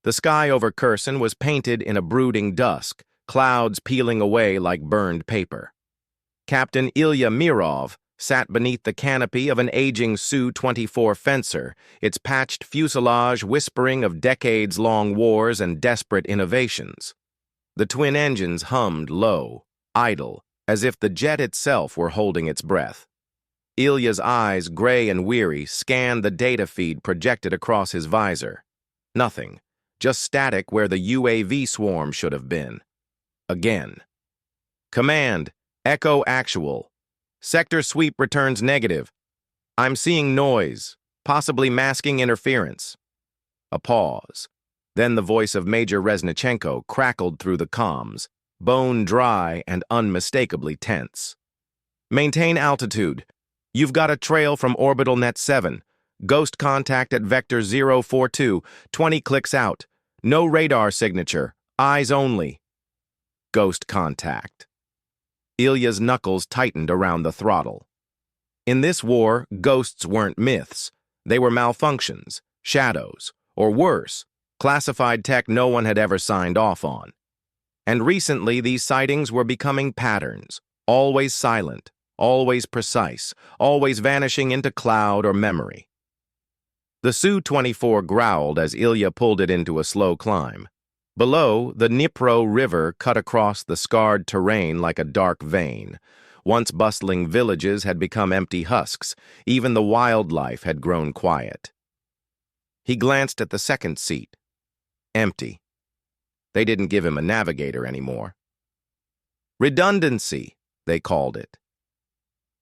The sky over Kherson was painted in a brooding dusk, clouds peeling away like burned paper. Captain Ilya Mirov sat beneath the canopy of an aging Su-24 fencer, its patched fuselage whispering of decades-long wars and desperate innovations. The twin engines hummed low, idle, as if the jet itself were holding its breath. Ilya's eyes, gray and weary, scanned the data feed projected across his visor. Nothing, just static where the UAV swarm should have been. Again. Command, Echo Actual. Sector sweep returns negative. I'm seeing noise, possibly masking interference. A pause. Then the voice of Major Reznichenko crackled through the comms, bone dry and unmistakably tense. Maintain altitude. You've got a trail from Orbital Net 7. Ghost contact at Vector 042, 20 clicks out. No radar signature, eyes only. Ghost contact. Ilya's knuckles tightened around the throttle. In this war, ghosts weren't myths. They were malfunctions, shadows, or worse, classified tech no one had ever signed off on. And recently, these sightings were becoming patterns, always silent, always precise, always vanishing into cloud or memory. The Su-24 growled as Ilya pulled it into a slow climb. Below, the Dnipro River cut across the scarred terrain like a dark vein. Once bustling villages had become empty husks. Even the wildlife had grown quiet. He glanced at the second seat. Empty. They didn't give him a navigator anymore. Redundancy, they called it.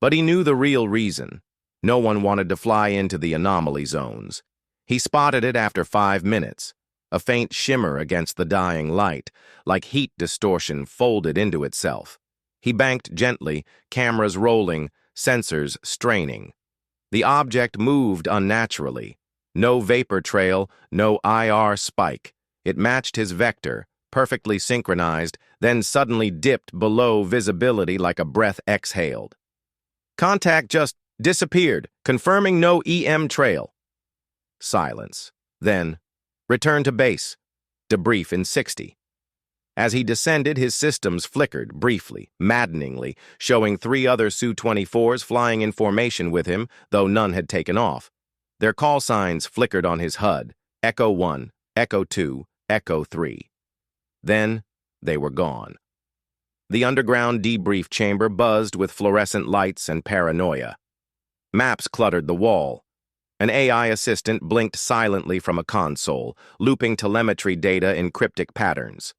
But he knew the real reason. No one wanted to fly into the anomaly zones. He spotted it after 5 minutes, a faint shimmer against the dying light, like heat distortion folded into itself. He banked gently, cameras rolling, sensors straining. The object moved unnaturally. No vapor trail, no IR spike. It matched his vector, perfectly synchronized, then suddenly dipped below visibility like a breath exhaled. Contact just disappeared, confirming no EM trail. Silence. Then, return to base. Debrief in 60. As he descended, his systems flickered briefly, maddeningly, showing 3 other Su-24s flying in formation with him, though none had taken off. Their call signs flickered on his HUD, Echo 1, Echo 2, Echo 3. Then, they were gone. The underground debrief chamber buzzed with fluorescent lights and paranoia. Maps cluttered the wall. An AI assistant blinked silently from a console, looping telemetry data in cryptic patterns.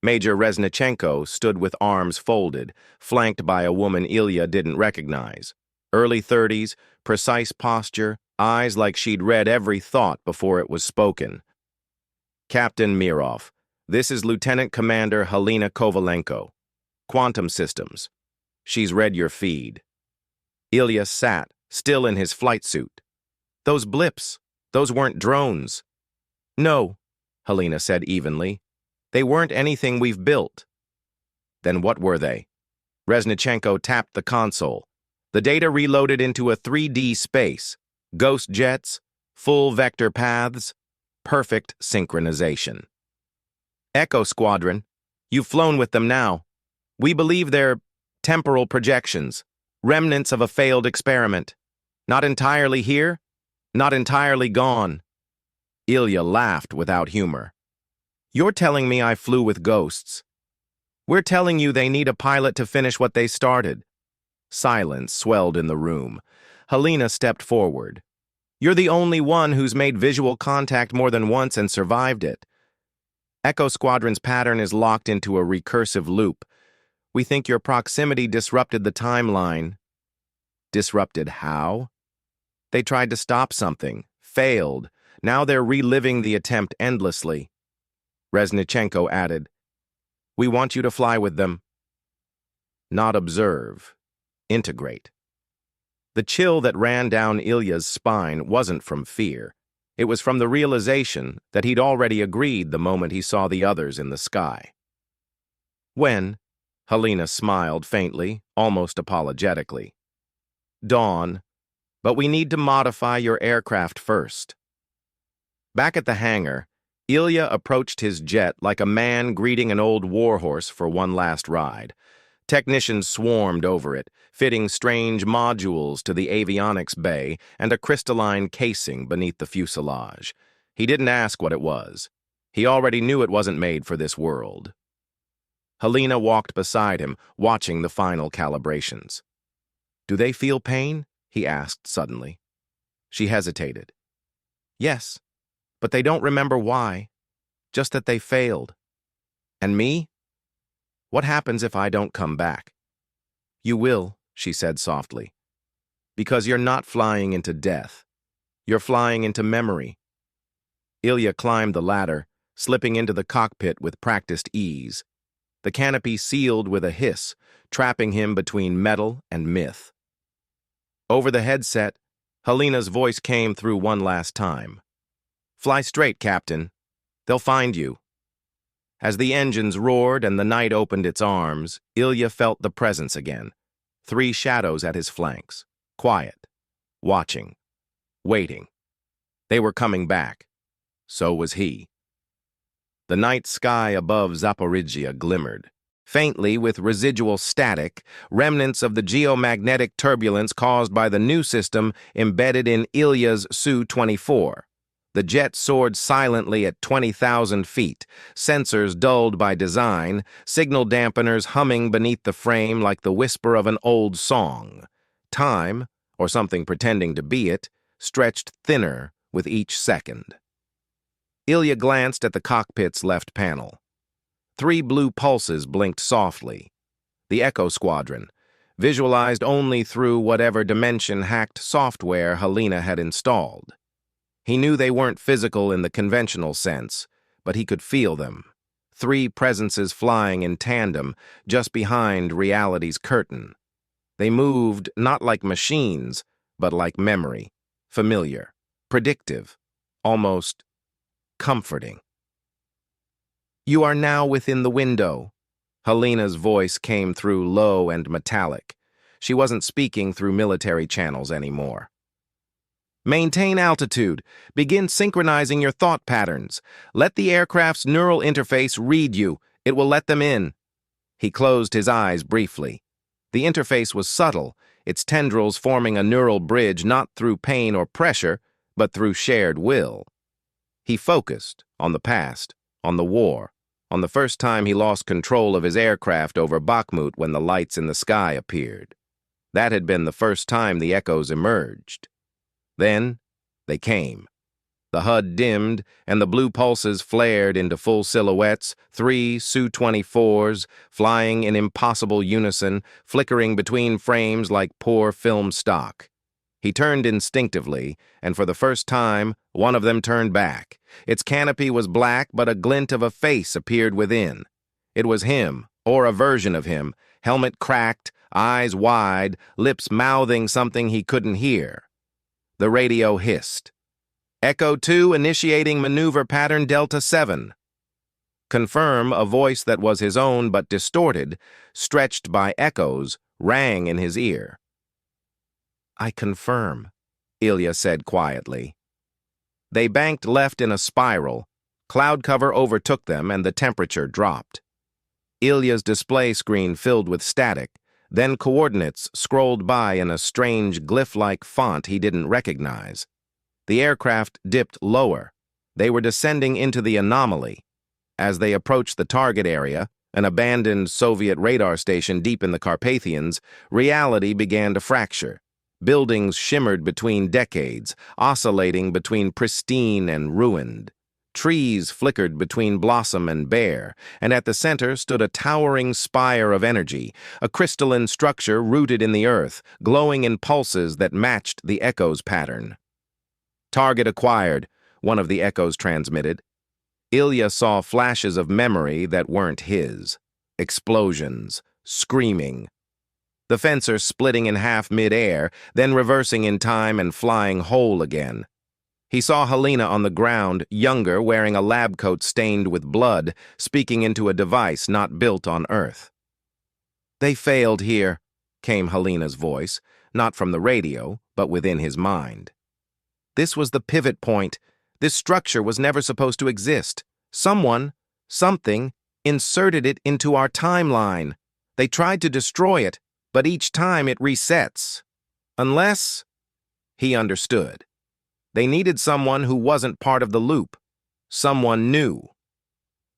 Major Reznichenko stood with arms folded, flanked by a woman Ilya didn't recognize. Early 30s, precise posture, eyes like she'd read every thought before it was spoken. Captain Mirov, this is Lieutenant Commander Helena Kovalenko. Quantum Systems. She's read your feed. Ilya sat, still in his flight suit. Those blips, those weren't drones. No, Helena said evenly. They weren't anything we've built. Then what were they? Reznichenko tapped the console. The data reloaded into a 3D space. Ghost jets, full vector paths, perfect synchronization. Echo Squadron, you've flown with them now. We believe they're temporal projections, remnants of a failed experiment. Not entirely here, not entirely gone. Ilya laughed without humor. You're telling me I flew with ghosts. We're telling you they need a pilot to finish what they started. Silence swelled in the room. Helena stepped forward. You're the only one who's made visual contact more than once and survived it. Echo Squadron's pattern is locked into a recursive loop. We think your proximity disrupted the timeline. Disrupted how? They tried to stop something, failed. Now they're reliving the attempt endlessly. Reznichenko added, We want you to fly with them. Not observe. Integrate. The chill that ran down Ilya's spine wasn't from fear. It was from the realization that he'd already agreed the moment he saw the others in the sky. When? Helena smiled faintly, almost apologetically. Dawn, but we need to modify your aircraft first. Back at the hangar, Ilya approached his jet like a man greeting an old warhorse for one last ride. Technicians swarmed over it, fitting strange modules to the avionics bay and a crystalline casing beneath the fuselage. He didn't ask what it was. He already knew it wasn't made for this world. Helena walked beside him, watching the final calibrations. "Do they feel pain?" he asked suddenly. She hesitated. "Yes, but they don't remember why, just that they failed. And me? What happens if I don't come back?" "You will," she said softly, "because you're not flying into death. You're flying into memory." Ilya climbed the ladder, slipping into the cockpit with practiced ease. The canopy sealed with a hiss, trapping him between metal and myth. Over the headset, Helena's voice came through one last time. "Fly straight, Captain. They'll find you." As the engines roared and the night opened its arms, Ilya felt the presence again. 3 shadows at his flanks, quiet, watching, waiting. They were coming back. So was he. The night sky above Zaporizhia glimmered. Faintly, with residual static, remnants of the geomagnetic turbulence caused by the new system embedded in Ilya's Su-24. The jet soared silently at 20,000 feet, sensors dulled by design, signal dampeners humming beneath the frame like the whisper of an old song. Time, or something pretending to be it, stretched thinner with each second. Ilya glanced at the cockpit's left panel. 3 blue pulses blinked softly. The Echo Squadron, visualized only through whatever dimension-hacked software Helena had installed. He knew they weren't physical in the conventional sense, but he could feel them. 3 presences flying in tandem, just behind reality's curtain. They moved not like machines, but like memory, familiar, predictive, almost comforting. "You are now within the window." Helena's voice came through low and metallic. She wasn't speaking through military channels anymore. "Maintain altitude. Begin synchronizing your thought patterns. Let the aircraft's neural interface read you. It will let them in." He closed his eyes briefly. The interface was subtle, its tendrils forming a neural bridge not through pain or pressure, but through shared will. He focused on the past, on the war, on the first time he lost control of his aircraft over Bakhmut when the lights in the sky appeared. That had been the first time the echoes emerged. Then they came. The HUD dimmed, and the blue pulses flared into full silhouettes, 3 Su-24s, flying in impossible unison, flickering between frames like poor film stock. He turned instinctively, and for the first time, one of them turned back. Its canopy was black, but a glint of a face appeared within. It was him, or a version of him, helmet cracked, eyes wide, lips mouthing something he couldn't hear. The radio hissed. "Echo 2 initiating maneuver pattern Delta 7. Confirm, a voice that was his own but distorted, stretched by echoes, rang in his ear. "I confirm," Ilya said quietly. They banked left in a spiral. Cloud cover overtook them and the temperature dropped. Ilya's display screen filled with static, then coordinates scrolled by in a strange glyph-like font he didn't recognize. The aircraft dipped lower. They were descending into the anomaly. As they approached the target area, an abandoned Soviet radar station deep in the Carpathians, reality began to fracture. Buildings shimmered between decades, oscillating between pristine and ruined. Trees flickered between blossom and bare, and at the center stood a towering spire of energy, a crystalline structure rooted in the earth, glowing in pulses that matched the echo's pattern. "Target acquired," one of the echoes transmitted. Ilya saw flashes of memory that weren't his. Explosions, screaming. The fencer splitting in half mid-air, then reversing in time and flying whole again. He saw Helena on the ground, younger, wearing a lab coat stained with blood, speaking into a device not built on Earth. "They failed here," came Helena's voice, not from the radio, but within his mind. This was the pivot point, This structure was never supposed to exist. Someone, something, inserted it into our timeline. They tried to destroy it, but each time it resets. Unless... He understood. They needed someone who wasn't part of the loop. Someone new.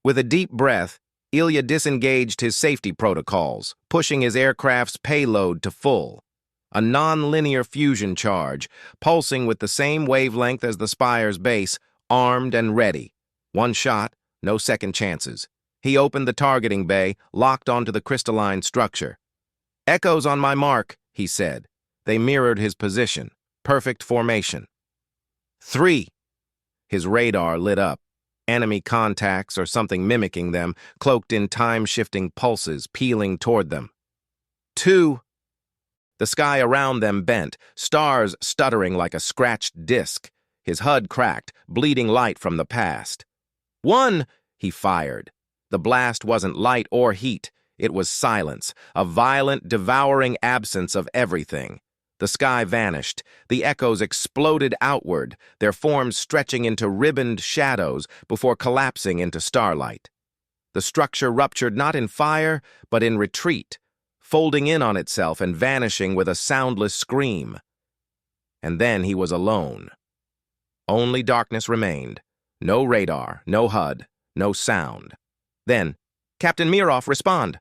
With a deep breath, Ilya disengaged his safety protocols, pushing his aircraft's payload to full. A non-linear fusion charge, pulsing with the same wavelength as the Spire's base, armed and ready. One shot, no second chances. He opened the targeting bay, locked onto the crystalline structure. "Echoes on my mark," he said. They mirrored his position. Perfect formation. 3. His radar lit up. Enemy contacts or something mimicking them, cloaked in time-shifting pulses, peeling toward them. 2. The sky around them bent, stars stuttering like a scratched disc. His HUD cracked, bleeding light from the past. 1, he fired. The blast wasn't light or heat. It was silence, a violent, devouring absence of everything. The sky vanished. The echoes exploded outward, their forms stretching into ribboned shadows before collapsing into starlight. The structure ruptured not in fire, but in retreat, folding in on itself and vanishing with a soundless scream. And then he was alone. Only darkness remained. No radar, no HUD, no sound. Then, "Captain Mirov, respond!"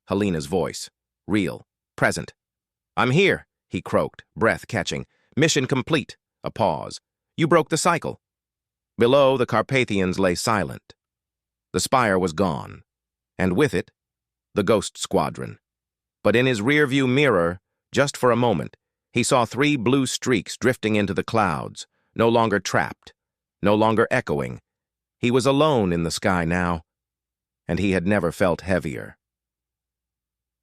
Helena's voice. Real. Present. "I'm here," he croaked, breath catching. "Mission complete." A pause. "You broke the cycle." Below, the Carpathians lay silent. The Spire was gone, and with it, the Ghost Squadron. But in his rearview mirror, just for a moment, he saw 3 blue streaks drifting into the clouds, no longer trapped, no longer echoing. He was alone in the sky now, and he had never felt heavier.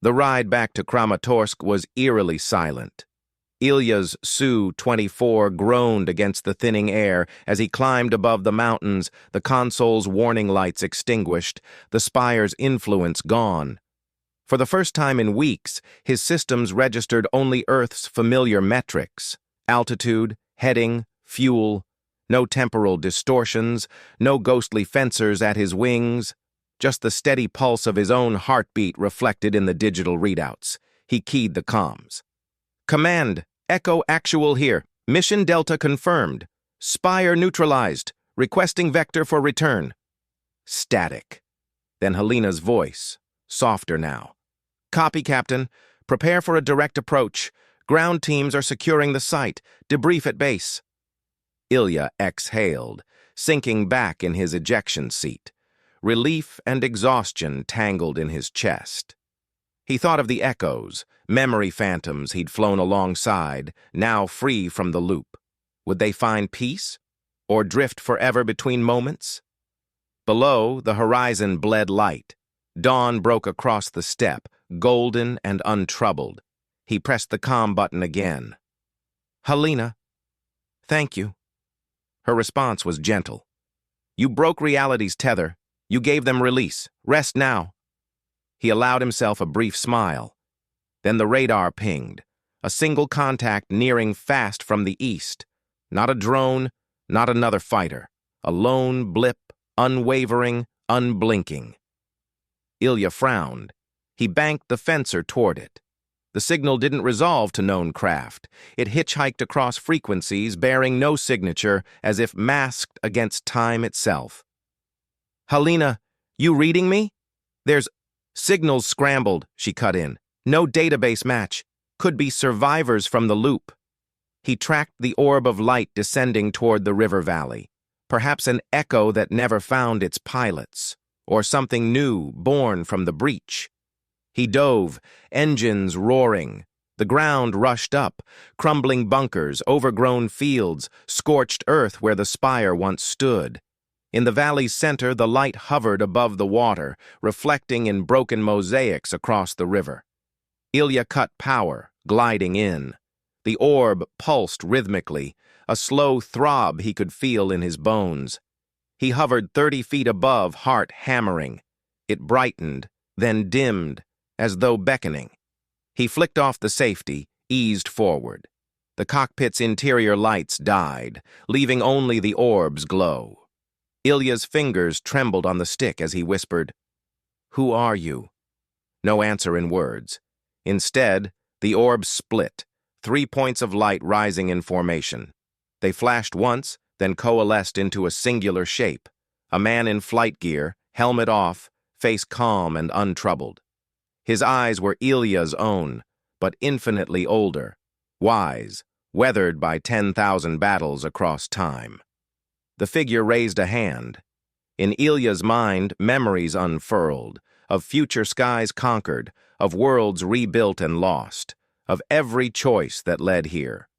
The ride back to Kramatorsk was eerily silent. Ilya's Su-24 groaned against the thinning air as he climbed above the mountains, the console's warning lights extinguished, the Spire's influence gone. For the first time in weeks, his systems registered only Earth's familiar metrics: altitude, heading, fuel, no temporal distortions, no ghostly fencers at his wings, just the steady pulse of his own heartbeat reflected in the digital readouts. He keyed the comms. "Command, Echo Actual here. Mission Delta confirmed. Spire neutralized. Requesting vector for return." Static. Then Helena's voice, softer now. "Copy, Captain. Prepare for a direct approach. Ground teams are securing the site. Debrief at base." Ilya exhaled, sinking back in his ejection seat. Relief and exhaustion tangled in his chest. He thought of the echoes, memory phantoms he'd flown alongside, now free from the loop. Would they find peace, or drift forever between moments? Below, the horizon bled light. Dawn broke across the steppe, golden and untroubled. He pressed the comm button again. "Helena, thank you." Her response was gentle. "You broke reality's tether. You gave them release. Rest now." He allowed himself a brief smile. Then the radar pinged, a single contact nearing fast from the east. Not a drone, not another fighter. A lone blip, unwavering, unblinking. Ilya frowned. He banked the fencer toward it. The signal didn't resolve to known craft. It hitchhiked across frequencies, bearing no signature, as if masked against time itself. "Helena, you reading me?" "There's..." "Signals scrambled," she cut in. "No database match. Could be survivors from the loop." He tracked the orb of light descending toward the river valley. Perhaps an echo that never found its pilots, or something new born from the breach. He dove, engines roaring. The ground rushed up, crumbling bunkers, overgrown fields, scorched earth where the Spire once stood. In the valley's center, the light hovered above the water, reflecting in broken mosaics across the river. Ilya cut power, gliding in. The orb pulsed rhythmically, a slow throb he could feel in his bones. He hovered 30 feet above, heart hammering. It brightened, then dimmed, as though beckoning. He flicked off the safety, eased forward. The cockpit's interior lights died, leaving only the orbs glow. Ilya's fingers trembled on the stick as he whispered, "Who are you?" No answer in words. Instead, the orbs split, 3 points of light rising in formation. They flashed once, then coalesced into a singular shape. A man in flight gear, helmet off, face calm and untroubled. His eyes were Ilya's own, but infinitely older, wise, weathered by 10,000 battles across time. The figure raised a hand. In Ilya's mind, memories unfurled, of future skies conquered, of worlds rebuilt and lost, of every choice that led here.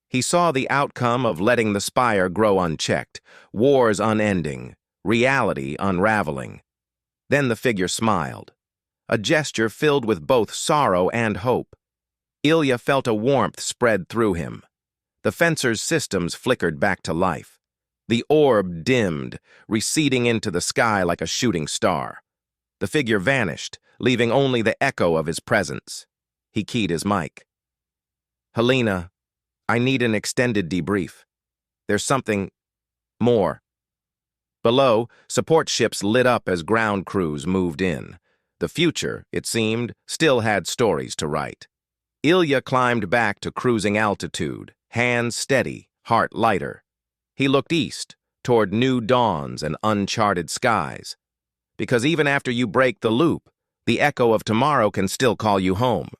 He saw the outcome of letting the spire grow unchecked, wars unending, reality unraveling. Then the figure smiled, a gesture filled with both sorrow and hope. Ilya felt a warmth spread through him. The fencer's systems flickered back to life. The orb dimmed, receding into the sky like a shooting star. The figure vanished, leaving only the echo of his presence. He keyed his mic. "Helena, I need an extended debrief. There's something more." Below, support ships lit up as ground crews moved in. The future, it seemed, still had stories to write. Ilya climbed back to cruising altitude, hands steady, heart lighter. He looked east, toward new dawns and uncharted skies. Because even after you break the loop, the echo of tomorrow can still call you home.